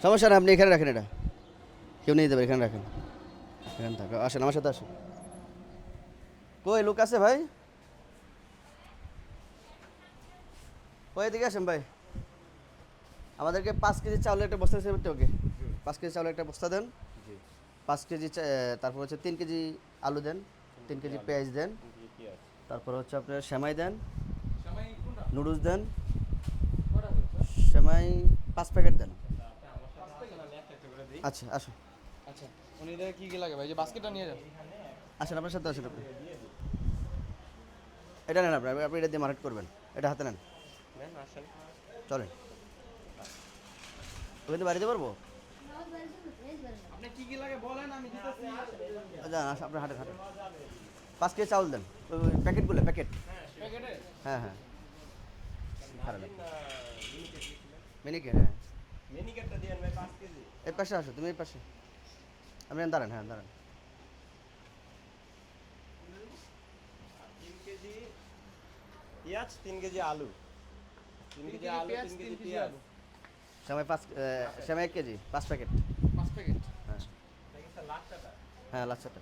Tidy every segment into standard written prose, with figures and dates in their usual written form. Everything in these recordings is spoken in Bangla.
সমস্যা না, আপনি এখানে রাখেন, এটা কেউ নিয়ে যাবে, এখানে রাখেন, এখানে থাকো, আসেন আমার সাথে আসেন। কই লোক আছে ভাই? কই এদিকে আসেন ভাই। আমাদেরকে 5 কেজি চাউলের একটা বস্তা দিতে ওকে, 5 কেজি চাউলের একটা বস্তা দেন। 5 কেজি তারপর হচ্ছে 3 কেজি আলু দেন, 3 কেজি পেঁয়াজ দেন, তারপর হচ্ছে আপনার সেমাই দেন, নুডলস দেন, সেমাই 5 প্যাকেট দেন। আচ্ছা আসুন, আচ্ছা, উনি এদের কি কি লাগে ভাই? যে বাস্কেটটা নিয়ে যান। আসেন আপনার সাথে আসেন আপনি। এটা নেন আপনি, আপনি এটা দিয়ে মার্কেট করবেন, এটা হাতে নেন, চলেন। ওখান থেকে বাড়িতে পারবো? আপনি কি কি লাগে বলেন, আমি দিতেছি। যান আসুন, আপনার হাটে হাটে 5 কেজি চাউল দেন, ওই প্যাকেটগুলো প্যাকেট। প্যাকেটে হ্যাঁ হ্যাঁ, খারাপ মিনিকে, হ্যাঁ মিনিকেটটা দিয়েন ভাই 5 কেজি। এই পাশে আসো, তুমি এই পাশে, আপনি দাঁড়ান, হ্যাঁ দাঁড়ান। 3 কেজি পেঁয়াজ, 3 কেজি আলু। 3 কেজি আলু, 3 কেজি 3 কেজি পেঁয়াজ। আলু, সেমাই 1 কেজি 5 প্যাকেট। 5 প্যাকেট। হ্যাঁ দেখি স্যার লাস্টটা। হ্যাঁ লাচ্ছাটা।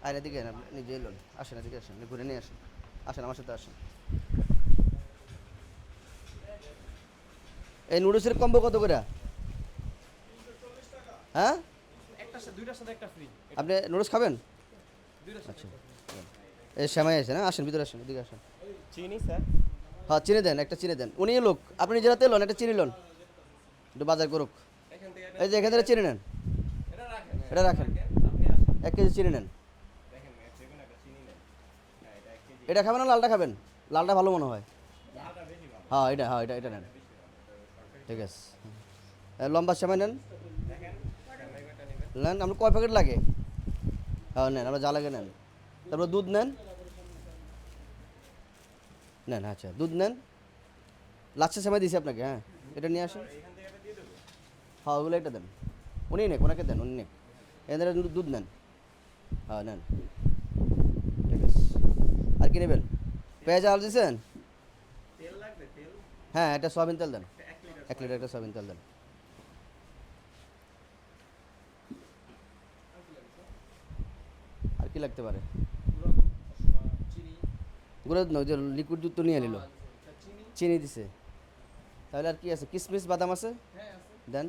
আর এদিকে আপনি নিজে এলেন, আসেন এদিকে আসেন, ঘুরে নিয়ে আসেন, আসেন আমার সাথে আসেন। এই নুডলসের কম্বো কত করে? হ্যাঁ একটা দুইটার সাথে একটা ফ্রি। আপনি নুডলস খাবেন? দুইটার সাথে। আচ্ছা, এই সেমাই আছে না, আসেন ভিতরে আসেন, এদিকে আসেন। চিনি স্যার। হ্যাঁ চিনি দেন, একটা চিনি দেন, উনি লোক, আপনি নিজের হাতে লোন, একটা চিনি লোন, একটু বাজার করুক। এখান থেকে এই যে এখান থেকে চিনি নেন, এটা রাখেন। এটা রাখেন, আপনি আসেন। 1 কেজি চিনি নেন। দেখেন যেকোনো একটা চিনি নেন। হ্যাঁ এটা 1 কেজি। এটা খাবেন না লালটা খাবেন? লালটা ভালো মনে হয়। লালটা বেশি ভালো। হ্যাঁ এটা নেন, ঠিক আছে। লম্বা সেমাই নেন, দেখেন সেমাই কয়টা নেবেন? নেন, আপনার কয় প্যাকেট লাগে? হ্যাঁ নেন, আমরা যা লাগে নেন। তারপর দুধ নেন, নেন আচ্ছা দুধ নেন, লাচ্ছা সেমাই দিয়েছি আপনাকে, হ্যাঁ এটা নিয়ে আসেন। এখান থেকে এটা দিয়ে দেবো। হ্যাঁ ওগুলো এটা দেন, উনি নেক, ওনাকে দেন, উনি নেক, এদের দুধ নেন, হ্যাঁ নেন, ঠিক আছে। আর কি নেবেন? পেঁয়াজ আলু দিয়েছেন? তেল লাগবে তেল? হ্যাঁ একটা সয়াবিন তেল দেন, 1 লিটার। 1 লিটার একটা সয়াবিন তেল দেন। আর কি লাগতে পারে? চিনি, গুঁড়ো দুধ না, ওই যে লিকুইড দুধ তো নিয়ে নিল, চিনি। চিনি দিছে, তাহলে আর কি আছে? কিশমিশ বাদাম আছে? হ্যাঁ আছে। দেন।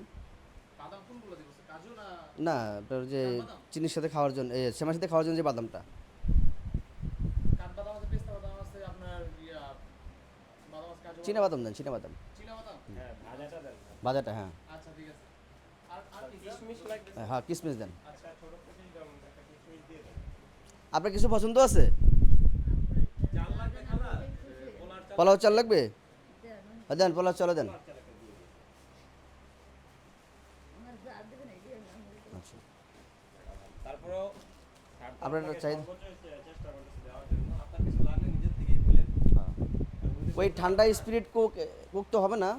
বাদাম কোনগুলো দিব? কাজু না না আপনার যে কাঠবাদাম? চিনির সাথে খাওয়ার জন্য, সেমার সাথে খাওয়ার জন্য যে বাদামটা। কাঠবাদাম আছে, পেস্তা বাদাম আছে, আপনার বাদাম আছে, কাজু চীনা বাদাম দেন, চীনা বাদাম, চীনা বাদাম। হ্যাঁ ভাজাটা দেন। ভাজাটা, হ্যাঁ আচ্ছা ঠিক আছে। আর কি স্যার? কিশমিশ লাগবে। হ্যাঁ কিশমিশ দেন। আচ্ছা ছোট প্যাকেট দাম একটা কিশমিশ দিয়ে দেন। আপনার কিছু পছন্দ আছে? চাল লাগবে খালা? পোলার চাল। পোলাও চাল লাগবে? দেন পোলাও চালও দেন। পোলার চাল একটা দিয়ে দেন। আচ্ছা তারপরেও আপনার চাহিদা, চেষ্টা করতেছি দেওয়ার জন্য। আপনার কিছু লাগলে নিজের থেকেই বলেন। হ্যাঁ ওই ঠান্ডা স্পিরিট কোক, কোক তো হবে না,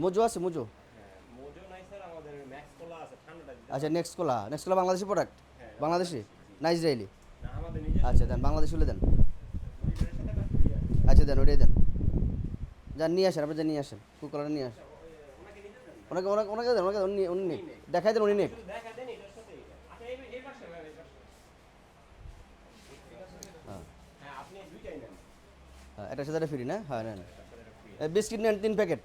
মোজো আছে মোজো? হ্যাঁ মোজো নাই স্যার, আমাদের ম্যাক্স কোলা আছে ঠান্ডাটা দিতে। আচ্ছা নেক্সট কোলা, নেক্সট কোলা বাংলাদেশি প্রোডাক্ট? হ্যাঁ, বাংলাদেশি না ইসরায়েলি? না আমাদের নিজের। আচ্ছা দেন, বাংলাদেশি হলে দেন। নিজের সাথে একটা ফ্রি আছে। আচ্ছা দেন, ওটাই দেন, যান নিয়ে আসেন, আপনি যান নিয়ে আসেন, কোক কলাটা নিয়ে আসেন। ওনাকে নিতে দেন। ওনাকে দেন, ওনাকে উনি নেক, দেখাই দেন উনি নেক। শুধু দেখা দেন এটার সাথে এটা। আচ্ছা এই পাশে ভাই এই পাশে। হ্যাঁ হ্যাঁ আপনি দুইটাই নেন। হ্যাঁ এটার সাথে ফ্রি না, হ্যাঁ নেন। এটার সাথে এটা ফ্রি। বিস্কিট নেন 3 প্যাকেট।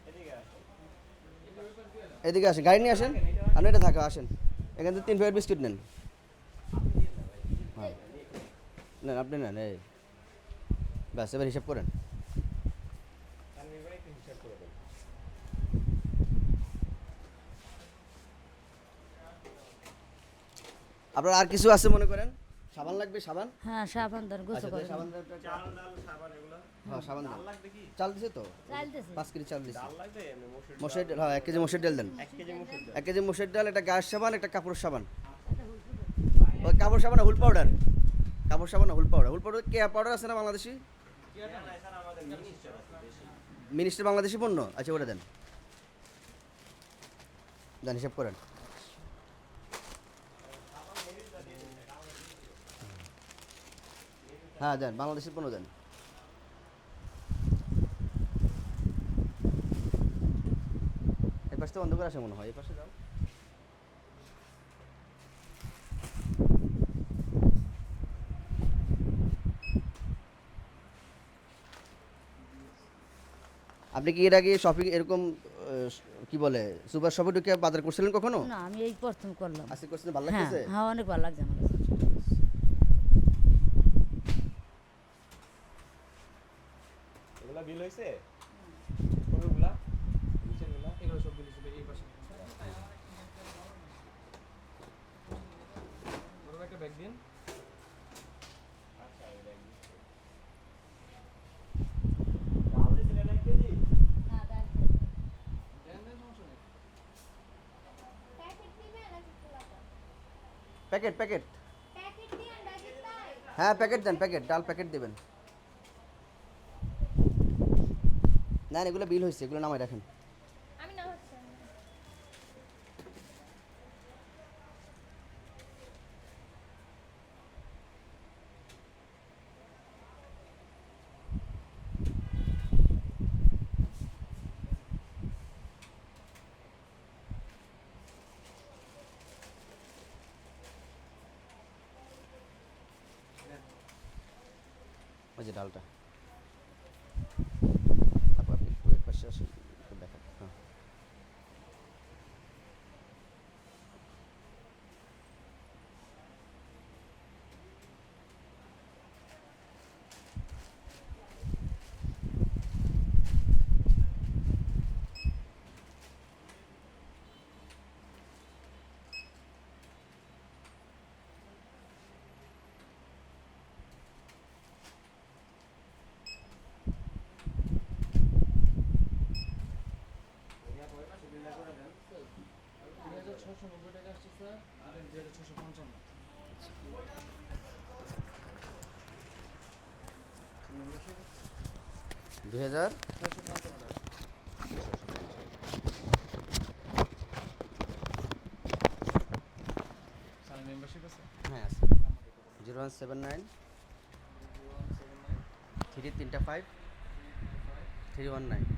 এদিকে আসুন। এদিকে আসেন, গাড়ি নিয়ে আসেন, আপনি এটা থাকা আসেন, এখান থেকে 3 প্যাকেট বিস্কিট নেন। হ্যাঁ নেন, আপনি নেন, এই ব্যাস এবার হিসাব করেন। তানভীর ভাই একটু হিসাব করে দেন। আপনার আর কিছু আছে মনে করেন? সাবান লাগবে, সাবান? হ্যাঁ সাবান দেন গোসল আচ্ছা করে সাবান দেন একটা। চাল ডাল সাবান এগুলো। হ্যাঁ সাবান দেন। ডাল লাগবে কি? চাল দিছে তো? চালতেছে 5 কেজি চাল দিছে। ডাল লাগবে এমনি মসুর মসুর ডাল, হ্যাঁ 1 কেজি মসুর ডাল দেন। 1 কেজি মসুর ডাল। 1 কেজি মসুর ডাল, একটা গাছ সাবান, একটা কাপড় সাবান। ওই কাপড় সাবান না হুল পাউডার? কাপড় সাবান না হুল পাউডার? হুল পাউডার কেয়া পাউডার আছে না বাংলাদেশি? না স্যার আমাদের মিনিস্টার আছে বেশি। মিনিস্টার বাংলাদেশি পণ্য? আচ্ছা ওটা দেন, দেন হিসাব করেন। হ্যাঁ দেন, বাংলাদেশের পণ্য দেন। পাশে তো বন্ধ করে আসে মনে হয়, এই পাশে যাও। আপনি কি এর আগে শপিং এরকম কি বলে সুপার শপে ঢুকে বাজার করছিলেন কখনো? না আমি এই প্রথম করলাম। আজকে করছিলেন, ভালো হ্যাঁ লাগতেছে? হ্যাঁ অনেক ভালো লাগছে আমার কাছে। এগুলা বিল হয়েছে কোনগুলা নিচেরগুলা এগুলো সব বিল হিসেবে এই পাশে বড় একটা ব্যাগ দিন। আচ্ছা এই ব্যাগ ডাল দিছিলেন 1 কেজি দেন দেন, সমস্যা নেই। প্যাকেট প্যাকেট হ্যাঁ প্যাকেট দেন, প্যাকেট ডাল প্যাকেট দেবেন। না না, এগুলো বিল হয়েছে, এগুলো নামাই রাখেন। আমি না হচ্ছে ওই যে ডালটা, তারপর আপনি ওই পাশে আসেন, একটু দেখান। হ্যাঁ 2690 টাকা আসছে স্যার, আর 2655। 2000 655 টাকা। স্যার মেম্বারশিপ আছে? হ্যাঁ আছে 0179 0179 3 3 5 319।